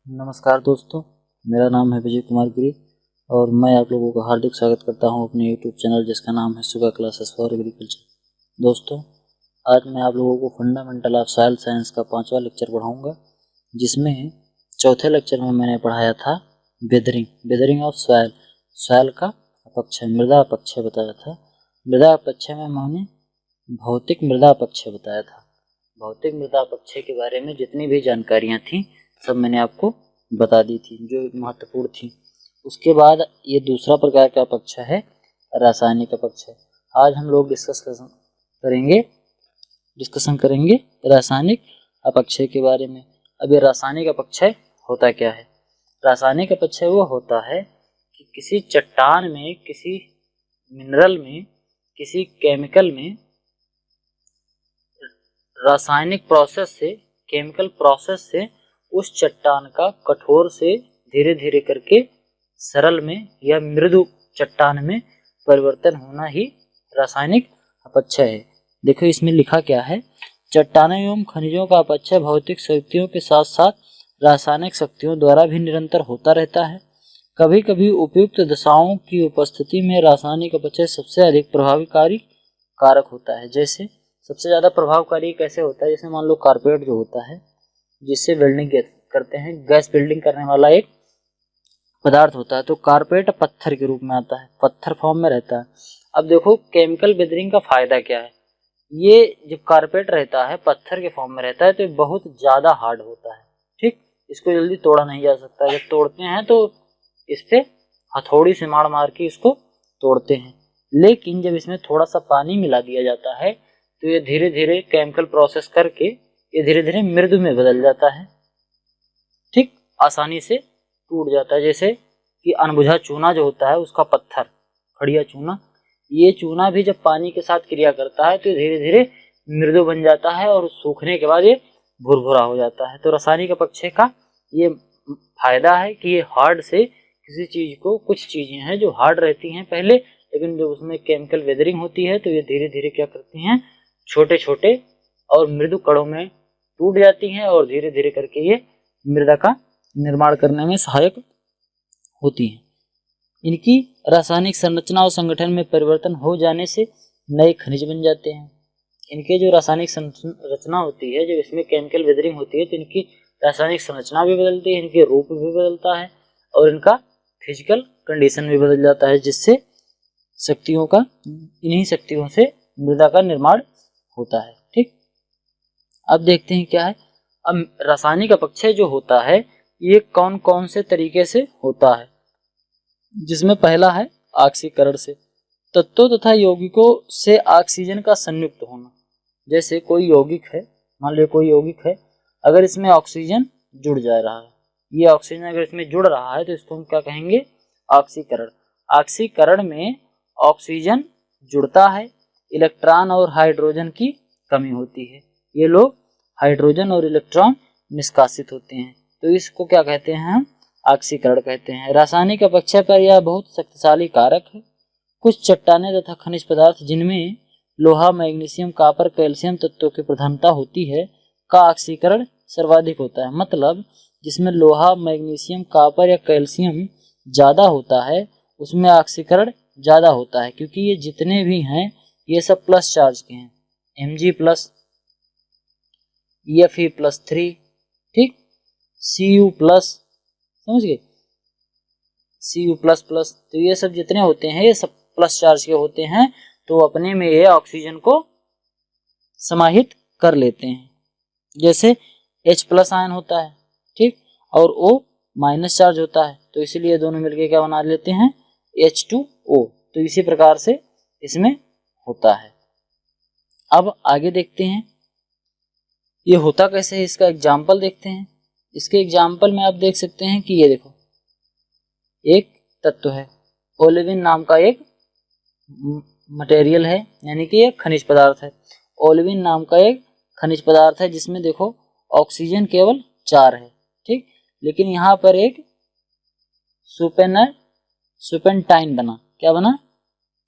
नमस्कार दोस्तों, मेरा नाम है विजय कुमार गिरी और मैं आप लोगों का हार्दिक स्वागत करता हूं अपने यूट्यूब चैनल जिसका नाम है सुगा क्लासेस फॉर एग्रीकल्चर। दोस्तों, आज मैं आप लोगों को फंडामेंटल ऑफ सॉइल साइंस का 5वां लेक्चर पढ़ाऊंगा, जिसमें चौथे लेक्चर में मैंने पढ़ाया था वेदरिंग ऑफ सॉइल। सॉइल का अपक्षय, मृदा अपक्षय बताया था। मृदा अपक्षय में मैंने भौतिक मृदा अपक्षय बताया था। भौतिक मृदा अपक्षय के बारे में जितनी भी जानकारियाँ थी सब मैंने आपको बता दी थी जो महत्वपूर्ण थी। उसके बाद ये दूसरा प्रकार का अपक्षय है रासायनिक अपक्षय। आज हम लोग डिस्कशन करेंगे रासायनिक अपक्षय के बारे में। अब ये रासायनिक अपक्षय होता क्या है? रासायनिक अपक्षय वो होता है कि किसी चट्टान में, किसी मिनरल में, किसी केमिकल में रासायनिक प्रोसेस से, केमिकल प्रोसेस से उस चट्टान का कठोर से धीरे धीरे करके सरल में या मृदु चट्टान में परिवर्तन होना ही रासायनिक अपक्षय है। देखो इसमें लिखा क्या है, चट्टानों एवं खनिजों का अपक्षय भौतिक शक्तियों के साथ साथ रासायनिक शक्तियों द्वारा भी निरंतर होता रहता है। कभी कभी उपयुक्त दशाओं की उपस्थिति में रासायनिक अपक्षय सबसे अधिक प्रभावकारी कारक होता है। जैसे सबसे ज़्यादा प्रभावकारी कैसे होता है? जैसे मान लो कारपेट जो होता है, जिससे वेल्डिंग करते हैं, गैस वेल्डिंग करने वाला एक पदार्थ होता है, तो कारपेट पत्थर के रूप में आता है, पत्थर फॉर्म में रहता है। अब देखो केमिकल वेदरिंग का फायदा क्या है। ये जब कारपेट रहता है, पत्थर के फॉर्म में रहता है, तो ये बहुत ज़्यादा हार्ड होता है। ठीक, इसको जल्दी तोड़ा नहीं जा सकता। जब तोड़ते हैं तो इस पे हथौड़ी से मार मार के इसको तोड़ते हैं। लेकिन जब इसमें थोड़ा सा पानी मिला दिया जाता है तो ये धीरे धीरे केमिकल प्रोसेस करके ये धीरे धीरे मृदु में बदल जाता है। ठीक, आसानी से टूट जाता है। जैसे कि अनबुझा चूना जो होता है, उसका पत्थर, खड़िया चूना, ये चूना भी जब पानी के साथ क्रिया करता है तो धीरे धीरे मृदु बन जाता है और सूखने के बाद ये भुरभुरा हो जाता है। तो रासायनिक अपक्षय का ये फायदा है कि ये हार्ड से किसी चीज को, कुछ चीजें हैं जो हार्ड रहती हैं पहले, लेकिन जब उसमें केमिकल वेदरिंग होती है तो ये धीरे धीरे क्या करती हैं, छोटे छोटे और मृदु कणों में टूट जाती हैं और धीरे धीरे करके ये मृदा का निर्माण करने में सहायक होती हैं। इनकी रासायनिक संरचना और संगठन में परिवर्तन हो जाने से नए खनिज बन जाते हैं। इनके जो रासायनिक संरचना होती है, जब इसमें केमिकल वेदरिंग होती है तो इनकी रासायनिक संरचना भी बदलती है, इनके रूप भी बदलता है और इनका फिजिकल कंडीशन भी बदल जाता है, जिससे शक्तियों का, इन्हीं शक्तियों से मृदा का निर्माण होता है। ठीक, अब देखते हैं क्या है। अब रासायनिक अपक्षय जो होता है ये कौन कौन से तरीके से होता है, जिसमें पहला है ऑक्सीकरण से। तत्वों तथा यौगिकों से ऑक्सीजन का संयुक्त होना। जैसे कोई यौगिक है, मान लो कोई यौगिक है, अगर इसमें ऑक्सीजन जुड़ जा रहा है, ये ऑक्सीजन अगर इसमें जुड़ रहा है तो इसको हम क्या कहेंगे? ऑक्सीकरण। ऑक्सीकरण में ऑक्सीजन जुड़ता है, इलेक्ट्रॉन और हाइड्रोजन की कमी होती है, ये लोग हाइड्रोजन और इलेक्ट्रॉन निष्कासित होते हैं, तो इसको क्या कहते हैं? हम ऑक्सीकरण कहते हैं। रासायनिक अपक्षय पर यह बहुत शक्तिशाली कारक है। कुछ चट्टानें तथा खनिज पदार्थ जिनमें लोहा, मैग्नीशियम, कॉपर, कैल्शियम तत्वों की प्रधानता होती है का ऑक्सीकरण सर्वाधिक होता है। मतलब जिसमें लोहा, मैग्नीशियम, कॉपर या कैल्शियम ज़्यादा होता है उसमें ऑक्सीकरण ज़्यादा होता है, क्योंकि ये जितने भी हैं ये सब प्लस चार्ज के हैं, Mg+, Fe+3, ठीक, Cu+, समझ गए, Cu++, तो ये सब जितने होते हैं ये सब प्लस चार्ज के होते हैं, तो अपने में ये ऑक्सीजन को समाहित कर लेते हैं। जैसे H+ आयन होता है, ठीक, और O- चार्ज होता है, तो इसीलिए दोनों मिलके क्या बना लेते हैं? H2O। तो इसी प्रकार से इसमें होता है। अब आगे देखते हैं ये होता कैसे है, इसका एग्जाम्पल देखते हैं। इसके एग्जाम्पल में आप देख सकते हैं कि ये देखो, एक तत्व है, ओलेविन नाम का एक मटेरियल है, यानी कि एक खनिज पदार्थ है। ओलेविन नाम का एक खनिज पदार्थ है जिसमें देखो ऑक्सीजन केवल 4 है, ठीक, लेकिन यहाँ पर एक सुपेंटाइन बना, क्या बना?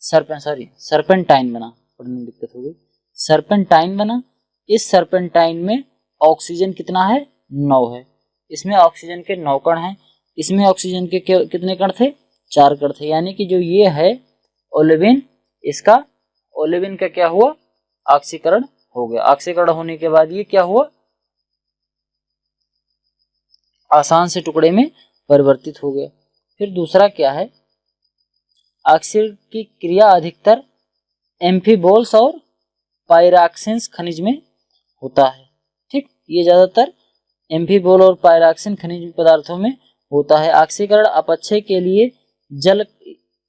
सरपेंटाइन बना, पढ़ने में दिक्कत हो गई, सरपेंटाइन बना। इस सरपेंटाइन में ऑक्सीजन कितना है? 9 है। इसमें ऑक्सीजन के 9 कण हैं, इसमें ऑक्सीजन के कितने कण थे? 4 कण थे। यानी कि जो ये है ओलेविन, इसका ओलेविन का क्या हुआ? ऑक्सीकरण हो गया। ऑक्सीकरण होने के बाद ये क्या हुआ? आसान से टुकड़े में परिवर्तित हो गया। फिर दूसरा क्या है? ऑक्सीकरण की क्रिया अधिकतर एम्फीबोल्स और पायरॉक्सिन्स खनिज में होता है। ठीक, ये ज्यादातर एम्फीबोल और पायरॉक्सिन खनिज पदार्थों में होता है। ऑक्सीकरण अपक्षय के लिए जल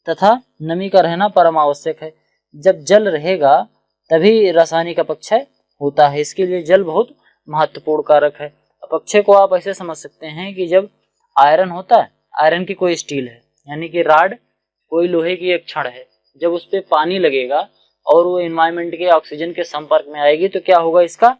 तथा नमी का रहना परम आवश्यक है। जब जल रहेगा तभी रासायनिक अपक्षय होता है। इसके लिए जल बहुत महत्वपूर्ण कारक है। अपक्षय को आप ऐसे समझ सकते हैं कि जब आयरन होता है, आयरन की कोई स्टील है, यानी कि राड कोई लोहे की एक छड़ है, जब उस पर पानी लगेगा और वो एनवायरमेंट के ऑक्सीजन के संपर्क में आएगी तो क्या होगा? इसका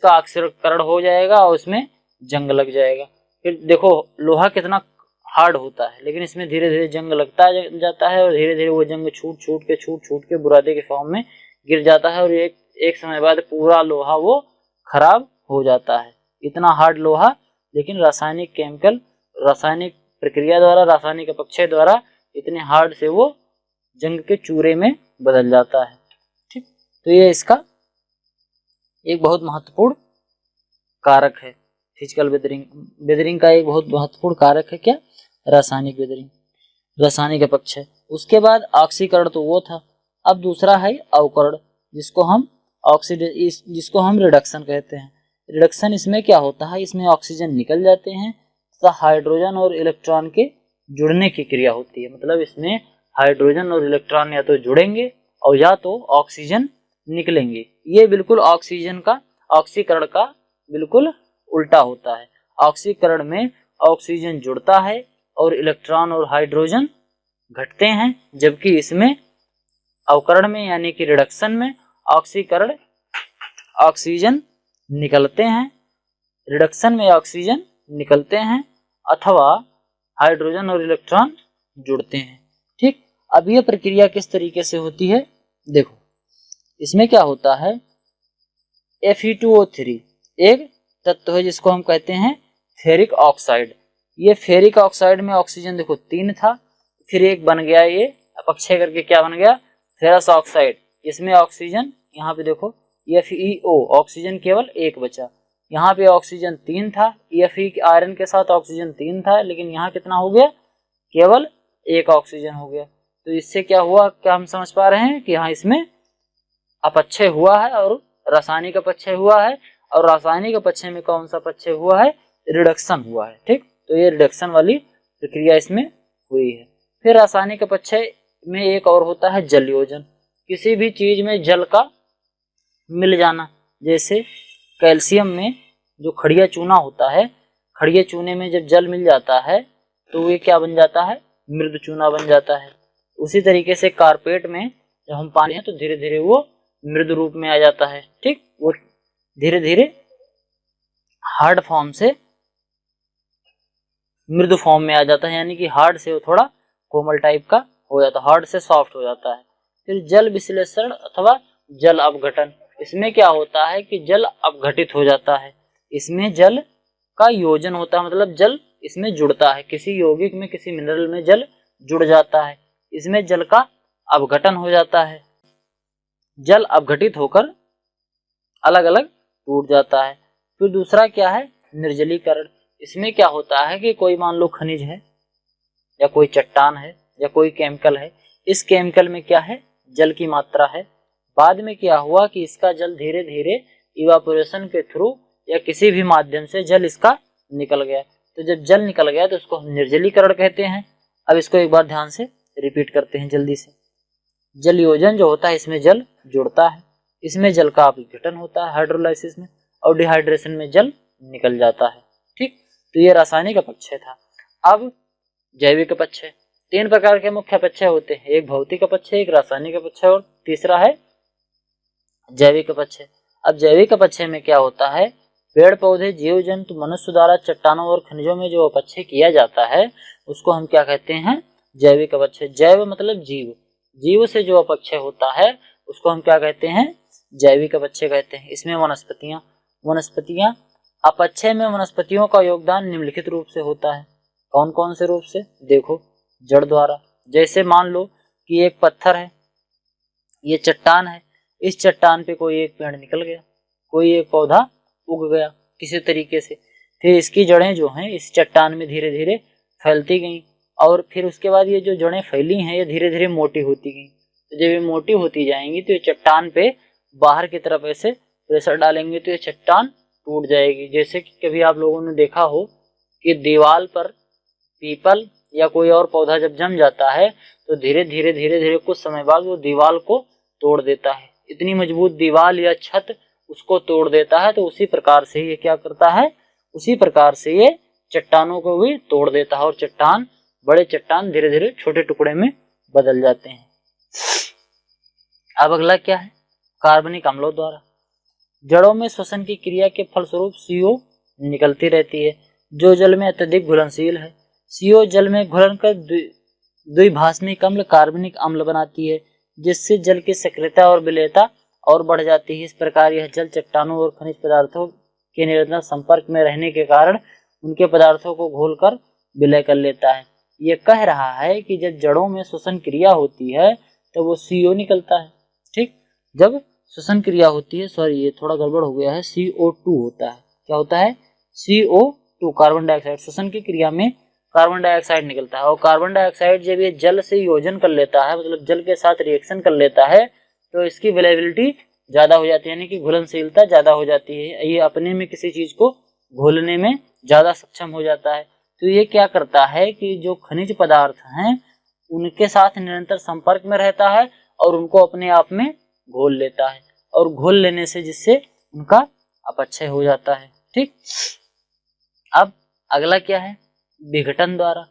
ऑक्सीकरण हो जाएगा और उसमें जंग लग जाएगा। फिर देखो लोहा कितना हार्ड होता है, लेकिन इसमें धीरे धीरे जंग लगता जाता है और धीरे धीरे वो जंग छूट छूट के बुरादे के फॉर्म में गिर जाता है और एक समय बाद पूरा लोहा वो खराब हो जाता है। इतना हार्ड लोहा, लेकिन रासायनिक प्रक्रिया द्वारा, रासायनिक अपक्षय द्वारा इतने हार्ड से वो जंग के चूरे में बदल जाता है। ठीक, तो ये इसका एक बहुत महत्वपूर्ण कारक है। फिजिकल वेदरिंग का एक बहुत महत्वपूर्ण कारक है क्या? रासायनिक वेदरिंग, रासायनिक अपक्षय। उसके बाद ऑक्सीकरण तो वो था। अब दूसरा है अवकरण, जिसको हम रिडक्शन कहते हैं। रिडक्शन इसमें क्या होता है? इसमें ऑक्सीजन निकल जाते हैं तथा हाइड्रोजन और इलेक्ट्रॉन के जुड़ने की क्रिया होती है। मतलब इसमें हाइड्रोजन और इलेक्ट्रॉन या तो जुड़ेंगे और या तो ऑक्सीजन निकलेंगे। ये बिल्कुल ऑक्सीकरण का बिल्कुल उल्टा होता है। ऑक्सीकरण में ऑक्सीजन जुड़ता है और इलेक्ट्रॉन और हाइड्रोजन घटते हैं, जबकि इसमें अवकरण में यानी कि रिडक्शन में ऑक्सीजन निकलते हैं, रिडक्शन में ऑक्सीजन निकलते हैं अथवा हाइड्रोजन और इलेक्ट्रॉन जुड़ते हैं। ठीक, अब यह प्रक्रिया किस तरीके से होती है? देखो इसमें क्या होता है? Fe2O3 एक तत्व है जिसको हम कहते हैं फेरिक ऑक्साइड। ये फेरिक ऑक्साइड में ऑक्सीजन देखो 3 था, फिर एक बन गया, ये अपक्षय करके क्या बन गया? Ferrous oxide. इसमें ऑक्सीजन यहाँ पे देखो FeO, ऑक्सीजन केवल 1 बचा। यहाँ पे ऑक्सीजन 3 था, Fe आयरन के साथ ऑक्सीजन 3 था, लेकिन यहाँ कितना हो गया? केवल 1 ऑक्सीजन हो गया। तो इससे क्या हुआ? क्या हम समझ पा रहे हैं कि यहाँ इसमें अपक्षय हुआ है और रासायनिक अपक्षय हुआ है। और रासायनिक अपक्षय में कौन सा अपक्षय हुआ है? रिडक्शन हुआ है। ठीक, तो ये रिडक्शन वाली प्रक्रिया इसमें हुई है। फिर रासायनिक अपक्षय में एक और होता है जल योजन। किसी भी चीज में जल का मिल जाना, जैसे कैल्शियम में जो खड़िया चूना होता है, खड़िया चूने में जब जल मिल जाता है तो ये क्या बन जाता है? मृद चूना बन जाता है। उसी तरीके से कारपेट में जब हम पानी है तो धीरे धीरे वो मृद रूप में आ जाता है। ठीक, वो धीरे धीरे हार्ड फॉर्म से मृदु फॉर्म में आ जाता है, यानी कि हार्ड से वो थोड़ा कोमल टाइप का हो जाता है, हार्ड से सॉफ्ट हो जाता है। फिर जल विश्लेषण अथवा जल अपघटन, इसमें क्या होता है कि जल अपघटित हो जाता है। इसमें जल का योजन होता है, मतलब जल इसमें जुड़ता है, किसी यौगिक में, किसी मिनरल में जल जुड़ जाता है, इसमें जल का अपघटन हो जाता है। जल अपघटित होकर अलग अलग टूट जाता है। फिर दूसरा क्या है? निर्जलीकरण। इसमें क्या होता है कि कोई मान लो खनिज है या कोई चट्टान है या कोई केमिकल है, इस केमिकल में क्या है? जल की मात्रा है। बाद में क्या हुआ कि इसका जल धीरे धीरे इवापोरेशन के थ्रू या किसी भी माध्यम से जल इसका निकल गया। तो जब जल निकल गया तो उसको हम निर्जलीकरण कहते हैं। अब इसको एक बार ध्यान से रिपीट करते हैं जल्दी से। जल योजन जो होता है, इसमें जल जुड़ता है, इसमें जल का अपघटन होता है हाइड्रोलाइसिस में, और डिहाइड्रेशन में जल निकल जाता है। ठीक, तो ये रासायनिक अपक्षय था। अब जैविक अपक्षय। 3 प्रकार के मुख्य अपक्षय होते हैं, एक भौतिक अपक्षय, एक रासायनिक अपक्षय और तीसरा है जैविक अपक्षय। अब जैविक अपक्षय में क्या होता है? पेड़ पौधे, जीव जंतु, मनुष्य द्वारा चट्टानों और खनिजों में जो अपक्षय किया जाता है उसको हम क्या कहते हैं? जैविक अपक्षय। जैव मतलब जीव, जीव से जो अपक्षय होता है उसको हम क्या कहते हैं? जैविक अपक्षय कहते हैं। इसमें वनस्पतियां अपक्षय में वनस्पतियों का योगदान निम्नलिखित रूप से होता है। कौन कौन से रूप से? देखो, जड़ द्वारा। जैसे मान लो कि एक पत्थर है, ये चट्टान है, इस चट्टान पे कोई एक पेड़ निकल गया, कोई एक पौधा उग गया किसी तरीके से, फिर इसकी जड़ें जो हैं इस चट्टान में धीरे धीरे फैलती गई, और फिर उसके बाद ये जो जड़ें फैली हैं ये धीरे धीरे मोटी होती गई। तो जब ये मोटी होती जाएंगी तो ये चट्टान पे बाहर की तरफ ऐसे प्रेशर डालेंगे तो ये चट्टान टूट जाएगी। जैसे कि कभी आप लोगों ने देखा हो कि दीवार पर पीपल या कोई और पौधा जब जम जाता है तो धीरे धीरे कुछ समय बाद वो दीवार को तोड़ देता है, इतनी मजबूत दीवार या छत उसको तोड़ देता है। तो उसी प्रकार से ये क्या करता है, उसी प्रकार से ये चट्टानों को भी तोड़ देता है और चट्टान, बड़े चट्टान धीरे धीरे छोटे टुकड़े में बदल जाते हैं। अब अगला क्या है? कार्बनिक अम्लों द्वारा। जड़ों में श्वसन की क्रिया के फलस्वरूप CO निकलती रहती है जो जल में अत्यधिक घुलनशील है। CO जल में घुलन कर द्विभाषमिक अम्ल कार्बनिक अम्ल बनाती है, जिससे जल की सक्रियता और विलेयता और बढ़ जाती है। इस प्रकार यह जल चट्टानों और खनिज पदार्थों के निरंतर संपर्क में रहने के कारण उनके पदार्थों को घोलकर विलय कर लेता है। यह कह रहा है कि जब जड़ों में श्वसन क्रिया होती है तो वो CO निकलता है। ठीक, जब श्वसन क्रिया होती है, सॉरी ये थोड़ा गड़बड़ हो गया है, CO2 होता है। क्या होता है? CO2, carbon dioxide. श्वसन की क्रिया में कार्बन डाइऑक्साइड निकलता है और कार्बन डाइऑक्साइड जब ये जल से योजन कर लेता है, मतलब जल के साथ रिएक्शन कर लेता है, तो इसकी वेलेबिलिटी ज्यादा हो जाती है, यानी कि घुलनशीलता ज्यादा हो जाती है। ये अपने में किसी चीज को घोलने में ज्यादा सक्षम हो जाता है। तो ये क्या करता है कि जो खनिज पदार्थ हैं उनके साथ निरंतर संपर्क में रहता है और उनको अपने आप में घोल लेता है, और घोल लेने से जिससे उनका अपक्षय हो जाता है। ठीक, अब अगला क्या है? विघटन द्वारा।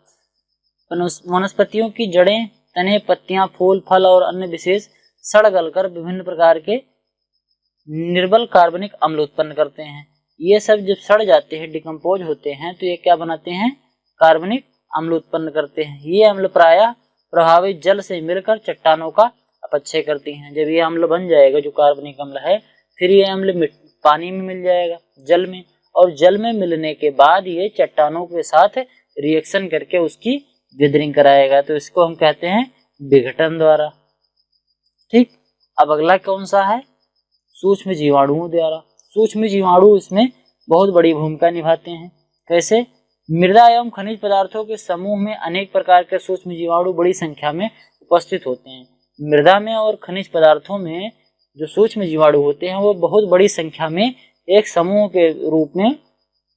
वनस्पतियों की जड़ें, तने, पत्तियां, फूल, फल और अन्य विशेष सड़ गलकर विभिन्न प्रकार के निर्बल कार्बनिक अम्ल उत्पन्न करते हैं। ये सब जब सड़ जाते हैं, डिकम्पोज होते हैं, तो ये क्या बनाते हैं? कार्बनिक अम्ल उत्पन्न करते हैं। ये अम्ल प्रायः प्रभावित जल से मिलकर चट्टानों का अपक्षय करती हैं। जब ये अम्ल बन जाएगा जो कार्बनिक अम्ल है, फिर ये अम्ल पानी में मिल जाएगा, जल में, और जल में मिलने के बाद ये चट्टानों के साथ रिएक्शन करके उसकी विदरिंग कराएगा। तो इसको हम कहते हैं विघटन द्वारा। ठीक, अब अगला कौन सा है? सूक्ष्म जीवाणुओं द्वारा। सूक्ष्म जीवाणु इसमें बहुत बड़ी भूमिका निभाते हैं। कैसे? मृदा एवं खनिज पदार्थों के समूह में अनेक प्रकार के सूक्ष्म जीवाणु बड़ी संख्या में उपस्थित होते हैं। मृदा में और खनिज पदार्थों में जो सूक्ष्म जीवाणु होते हैं वो बहुत बड़ी संख्या में एक समूह के रूप में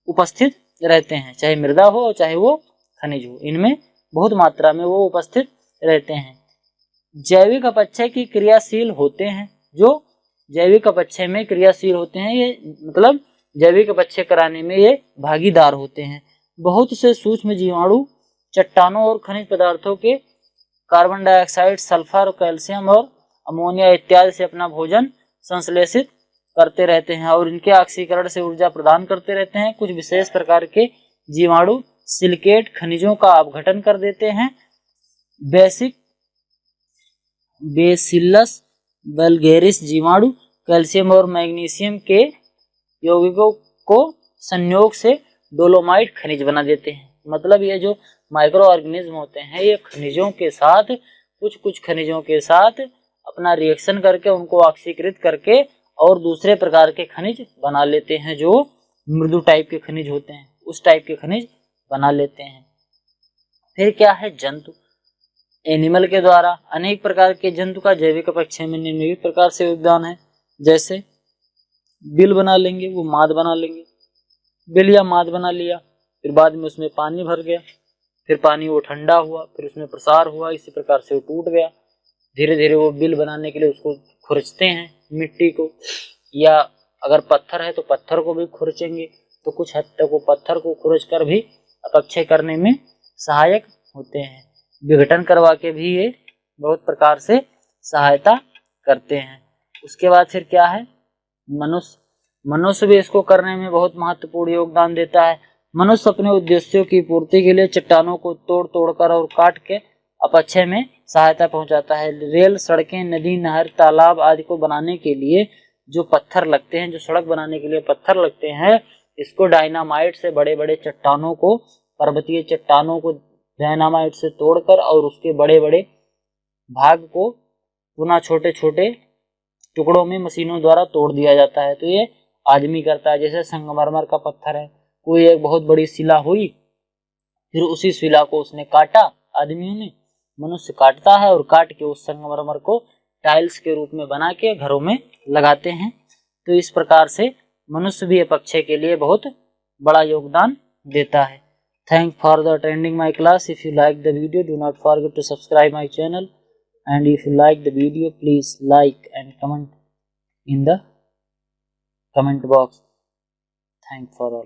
उपस्थित रहते हैं, चाहे मृदा हो चाहे वो खनिज हो, इनमें बहुत मात्रा में वो उपस्थित रहते हैं। जैविक अपक्षय की क्रियाशील होते हैं। जो जैविक अपक्षय में क्रियाशील होते हैं, ये मतलब जैविक अपक्षय कराने में ये भागीदार होते हैं। बहुत से सूक्ष्म जीवाणु चट्टानों और खनिज पदार्थों के कार्बन डाइऑक्साइड, सल्फर, कैल्शियम और अमोनिया इत्यादि से अपना भोजन संश्लेषित करते रहते हैं और इनके ऑक्सीकरण से ऊर्जा प्रदान करते रहते हैं। कुछ विशेष प्रकार के जीवाणु सिलिकेट खनिजों का अपघटन कर देते हैं। बेसिलस वल्गैरिस जीवाणु कैल्शियम और मैग्नीशियम के यौगिकों को संयोग से डोलोमाइट खनिज बना देते हैं। मतलब ये जो माइक्रो ऑर्गेनिज्म होते हैं ये खनिजों के साथ, कुछ खनिजों के साथ अपना रिएक्शन करके उनको ऑक्सीकृत करके और दूसरे प्रकार के खनिज बना लेते हैं, जो मृदु टाइप के खनिज होते हैं, उस टाइप के खनिज बना लेते हैं। फिर क्या है? जंतु। एनिमल के द्वारा अनेक प्रकार के जंतु का जैविक अपक्षय में निम्नलिखित प्रकार से योगदान है। जैसे बिल बना लेंगे, वो माद बना लेंगे, बिल या माद बना लिया, फिर बाद में उसमें पानी भर गया, फिर पानी वो ठंडा हुआ, फिर उसमें प्रसार हुआ, इसी प्रकार से वो टूट गया। धीरे धीरे वो बिल बनाने के लिए उसको खुरचते हैं मिट्टी को, या अगर पत्थर है तो पत्थर को भी खुरचेंगे, तो कुछ हद तक वो पत्थर को खुरच कर भी अपक्षय करने में सहायक होते हैं। विघटन करवा के भी ये बहुत प्रकार से सहायता करते हैं। उसके बाद फिर क्या है? मनुष्य भी इसको करने में बहुत महत्वपूर्ण योगदान देता है। मनुष्य अपने उद्देश्यों की पूर्ति के लिए चट्टानों को तोड़ कर और काट के अपक्षय में सहायता पहुंचाता है। रेल, सड़कें, नदी, नहर, तालाब आदि को बनाने के लिए जो पत्थर लगते हैं, जो सड़क बनाने के लिए पत्थर लगते हैं, इसको डायनामाइट से बड़े बड़े चट्टानों को, पर्वतीय चट्टानों को डायनामाइट से तोड़कर और उसके बड़े बड़े भाग को पुनः छोटे छोटे टुकड़ों में मशीनों द्वारा तोड़ दिया जाता है। तो ये आदमी करता है। जैसे संगमरमर का पत्थर है, कोई एक बहुत बड़ी शिला हुई, फिर उसी शिला को उसने काटा, आदमियों ने, मनुष्य काटता है और काट के उस संगमरमर को टाइल्स के रूप में बना के घरों में लगाते हैं। तो इस प्रकार से मनुष्य भी अपक्षय के लिए बहुत बड़ा योगदान देता है। Thank for the attending my class. If you like the video, do not forget to subscribe my channel, and if you like the video, please like and comment in the comment box. Thank for all.